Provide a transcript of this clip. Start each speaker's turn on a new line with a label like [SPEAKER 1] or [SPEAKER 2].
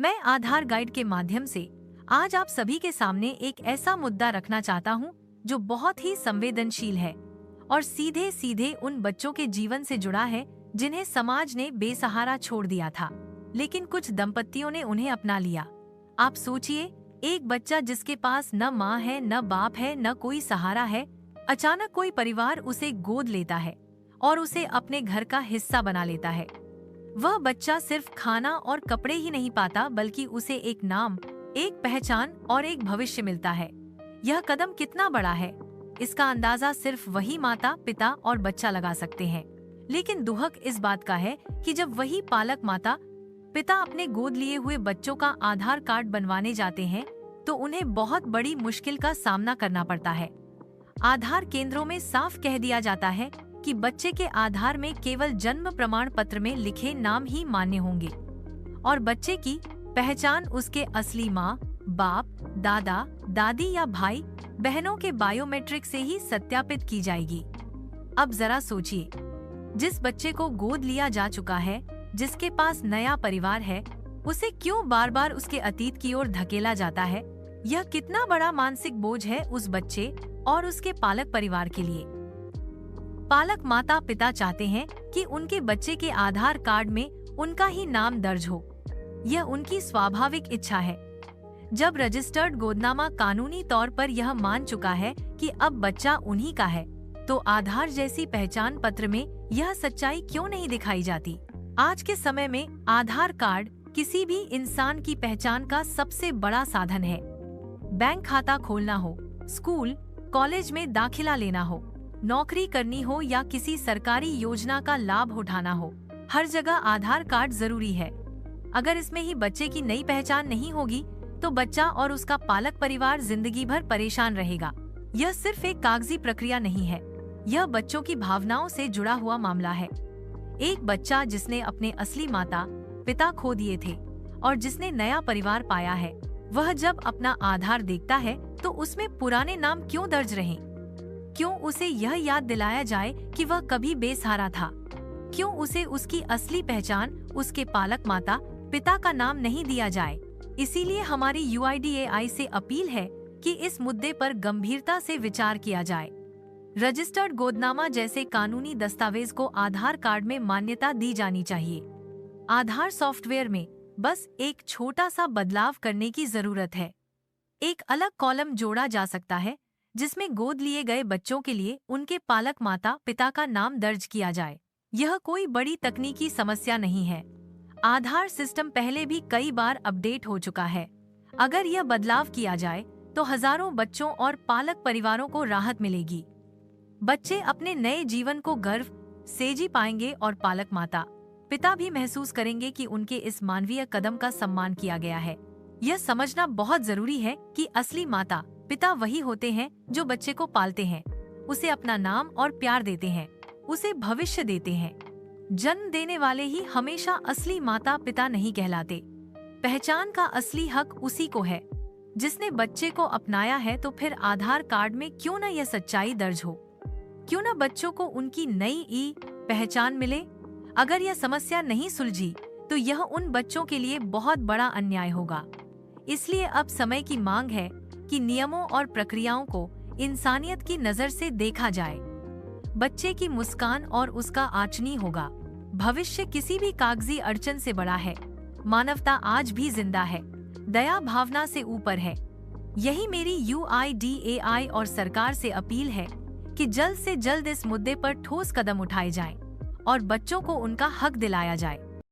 [SPEAKER 1] मैं आधार गाइड के माध्यम से आज आप सभी के सामने एक ऐसा मुद्दा रखना चाहता हूं जो बहुत ही संवेदनशील है और सीधे सीधे उन बच्चों के जीवन से जुड़ा है जिन्हें समाज ने बेसहारा छोड़ दिया था, लेकिन कुछ दंपतियों ने उन्हें अपना लिया। आप सोचिए, एक बच्चा जिसके पास न माँ है, न बाप है, न कोई सहारा है, अचानक कोई परिवार उसे गोद लेता है और उसे अपने घर का हिस्सा बना लेता है। वह बच्चा सिर्फ खाना और कपड़े ही नहीं पाता, बल्कि उसे एक नाम, एक पहचान और एक भविष्य मिलता है। यह कदम कितना बड़ा है, इसका अंदाजा सिर्फ वही माता, पिता और बच्चा लगा सकते हैं। लेकिन दुहक इस बात का है कि जब वही पालक माता पिता अपने गोद लिए हुए बच्चों का आधार कार्ड बनवाने जाते हैं तो उन्हें बहुत बड़ी मुश्किल का सामना करना पड़ता है। आधार केंद्रों में साफ कह दिया जाता है कि बच्चे के आधार में केवल जन्म प्रमाण पत्र में लिखे नाम ही मान्य होंगे और बच्चे की पहचान उसके असली माँ, बाप, दादा, दादी या भाई बहनों के बायोमेट्रिक से ही सत्यापित की जाएगी। अब जरा सोचिए, जिस बच्चे को गोद लिया जा चुका है, जिसके पास नया परिवार है, उसे क्यों बार बार उसके अतीत की ओर धकेला जाता है? यह कितना बड़ा मानसिक बोझ है उस बच्चे और उसके पालक परिवार के लिए। पालक माता पिता चाहते हैं कि उनके बच्चे के आधार कार्ड में उनका ही नाम दर्ज हो। यह उनकी स्वाभाविक इच्छा है। जब रजिस्टर्ड गोदनामा कानूनी तौर पर यह मान चुका है कि अब बच्चा उन्हीं का है, तो आधार जैसी पहचान पत्र में यह सच्चाई क्यों नहीं दिखाई जाती? आज के समय में आधार कार्ड किसी भी इंसान की पहचान का सबसे बड़ा साधन है। बैंक खाता खोलना हो, स्कूल कॉलेज में दाखिला लेना हो, नौकरी करनी हो या किसी सरकारी योजना का लाभ उठाना हो, हर जगह आधार कार्ड जरूरी है। अगर इसमें ही बच्चे की नई पहचान नहीं होगी तो बच्चा और उसका पालक परिवार जिंदगी भर परेशान रहेगा। यह सिर्फ एक कागजी प्रक्रिया नहीं है, यह बच्चों की भावनाओं से जुड़ा हुआ मामला है। एक बच्चा जिसने अपने असली माता पिता खो दिए थे और जिसने नया परिवार पाया है, वह जब अपना आधार देखता है तो उसमें पुराने नाम क्यों दर्ज रहें? क्यों उसे यह याद दिलाया जाए कि वह कभी बेसहारा था? क्यों उसे उसकी असली पहचान, उसके पालक माता पिता का नाम नहीं दिया जाए? इसीलिए हमारी UIDAI से अपील है कि इस मुद्दे पर गंभीरता से विचार किया जाए। रजिस्टर्ड गोदनामा जैसे कानूनी दस्तावेज को आधार कार्ड में मान्यता दी जानी चाहिए। आधार सॉफ्टवेयर में बस एक छोटा सा बदलाव करने की जरूरत है। एक अलग कॉलम जोड़ा जा सकता है जिसमें गोद लिए गए बच्चों के लिए उनके पालक माता पिता का नाम दर्ज किया जाए। यह कोई बड़ी तकनीकी समस्या नहीं है। आधार सिस्टम पहले भी कई बार अपडेट हो चुका है। अगर यह बदलाव किया जाए तो हजारों बच्चों और पालक परिवारों को राहत मिलेगी। बच्चे अपने नए जीवन को गर्व से जी पाएंगे और पालक माता पिता भी महसूस करेंगे कि उनके इस मानवीय कदम का सम्मान किया गया है। यह समझना बहुत जरूरी है कि असली माता पिता वही होते हैं जो बच्चे को पालते हैं, उसे अपना नाम और प्यार देते हैं, उसे भविष्य देते हैं। जन्म देने वाले ही हमेशा असली माता पिता नहीं कहलाते। पहचान का असली हक उसी को है जिसने बच्चे को अपनाया है। तो फिर आधार कार्ड में क्यों न यह सच्चाई दर्ज हो? क्यों न बच्चों को उनकी नई पहचान मिले? अगर यह समस्या नहीं सुलझी तो यह उन बच्चों के लिए बहुत बड़ा अन्याय होगा। इसलिए अब समय की मांग है कि नियमों और प्रक्रियाओं को इंसानियत की नजर से देखा जाए। बच्चे की मुस्कान और उसका आचनी होगा। भविष्य किसी भी कागजी अड़चन से बड़ा है। मानवता आज भी जिंदा है, दया भावना से ऊपर है। यही मेरी UIDAI और सरकार से अपील है कि जल्द से जल्द इस मुद्दे पर ठोस कदम उठाए जाएं और बच्चों को उनका हक दिलाया जाए।